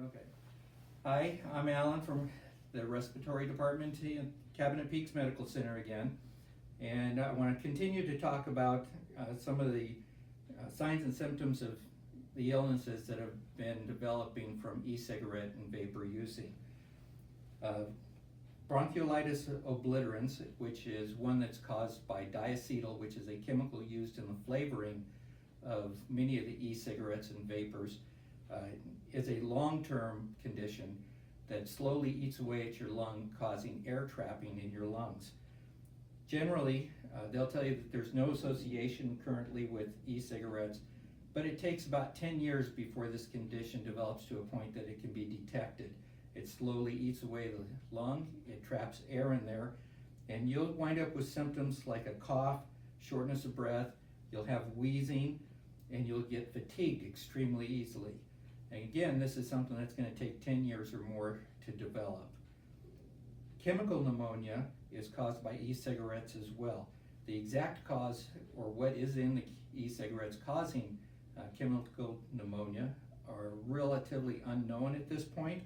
Okay. Hi, I'm Alan from the Respiratory Department in Cabinet Peaks Medical Center again. And I want to continue to talk about some of the signs and symptoms of the illnesses that have been developing from e-cigarette and vapor using. Bronchiolitis obliterans, which is one that's caused by diacetyl, which is a chemical used in the flavoring of many of the e-cigarettes and vapors, is a long-term condition that slowly eats away at your lung, causing air trapping in your lungs. Generally, they'll tell you that there's no association currently with e-cigarettes, but it takes about 10 years before this condition develops to a point that it can be detected. It slowly eats away the lung, it traps air in there, and you'll wind up with symptoms like a cough, shortness of breath, you'll have wheezing, and you'll get fatigued extremely easily. And again, this is something that's going to take 10 years or more to develop. Chemical pneumonia is caused by e-cigarettes as well. The exact cause, or what is in the e-cigarettes causing chemical pneumonia, are relatively unknown at this point,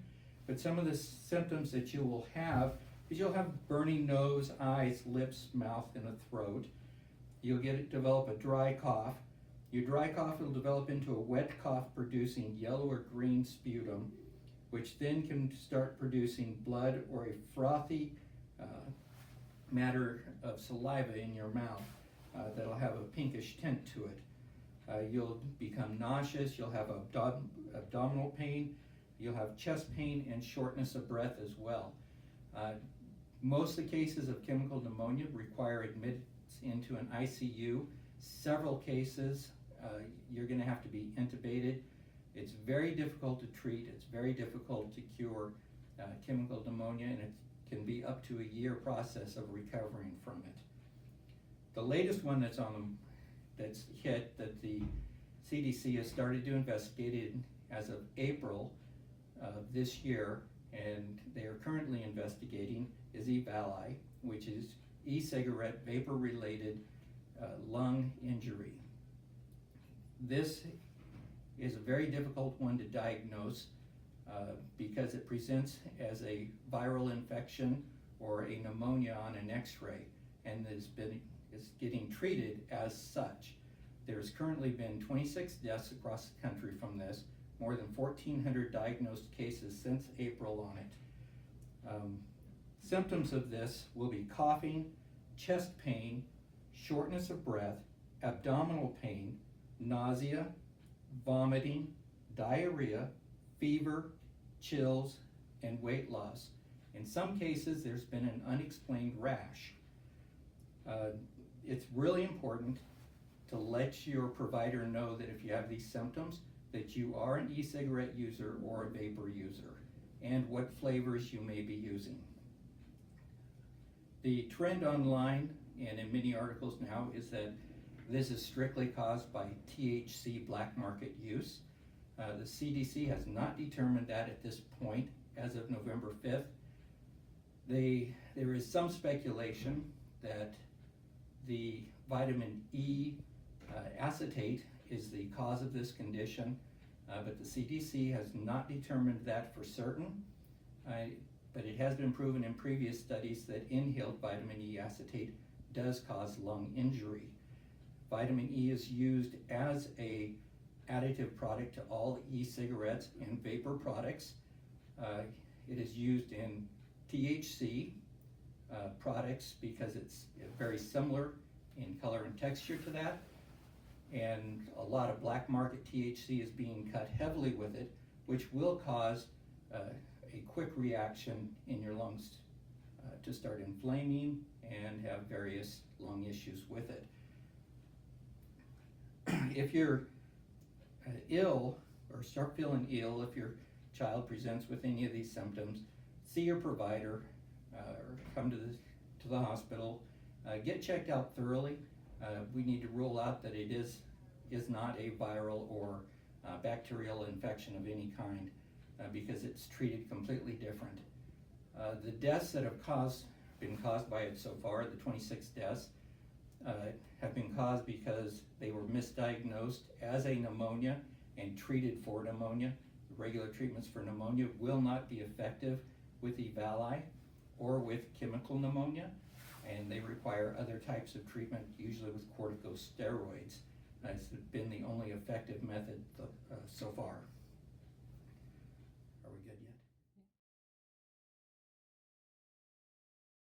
but some of the symptoms that you will have is you'll have burning nose, eyes, lips, mouth, and a throat. You'll develop a dry cough. Your dry cough will develop into a wet cough producing yellow or green sputum, which then can start producing blood or a frothy matter of saliva in your mouth that'll have a pinkish tint to it. You'll become nauseous, you'll have abdominal pain, you'll have chest pain and shortness of breath as well. Most of the cases of chemical pneumonia require admittance into an ICU. Several cases, you're going to have to be intubated. It's very difficult to treat, it's very difficult to cure chemical pneumonia, and it can be up to a year process of recovering from it. The latest one that's hit that the CDC has started to investigate it as of April of this year, and they are currently investigating, is E-Vali, which is e-cigarette vapor-related lung injury. This is a very difficult one to diagnose because it presents as a viral infection or a pneumonia on an x-ray, and is getting treated as such. There's currently been 26 deaths across the country from this, more than 1,400 diagnosed cases since April on it. Symptoms of this will be coughing, chest pain, shortness of breath, abdominal pain, nausea, vomiting, diarrhea, fever, chills, and weight loss. In some cases, there's been an unexplained rash. It's really important to let your provider know that if you have these symptoms, that you are an e-cigarette user or a vapor user, and what flavors you may be using. The trend online and in many articles now is that this is strictly caused by THC black market use. The CDC has not determined that at this point as of November 5th. There is some speculation that the vitamin E acetate is the cause of this condition, but the CDC has not determined that for certain. But it has been proven in previous studies that inhaled vitamin E acetate does cause lung injury. Vitamin E is used as a additive product to all e-cigarettes and vapor products. It is used in THC products because it's very similar in color and texture to that, and a lot of black market THC is being cut heavily with it, which will cause a quick reaction in your lungs to start inflaming and have various lung issues with it. If you're ill or start feeling ill, if your child presents with any of these symptoms, see your provider or come to the hospital, get checked out thoroughly. We need to rule out that it is not a viral or bacterial infection of any kind because it's treated completely different. The deaths that have been caused by it so far, the 26 deaths, have been caused because they were misdiagnosed as a pneumonia and treated for pneumonia regular treatments for pneumonia will not be effective with EVALI or with chemical pneumonia, and they require other types of treatment, usually with corticosteroids. That's been the only effective method so far.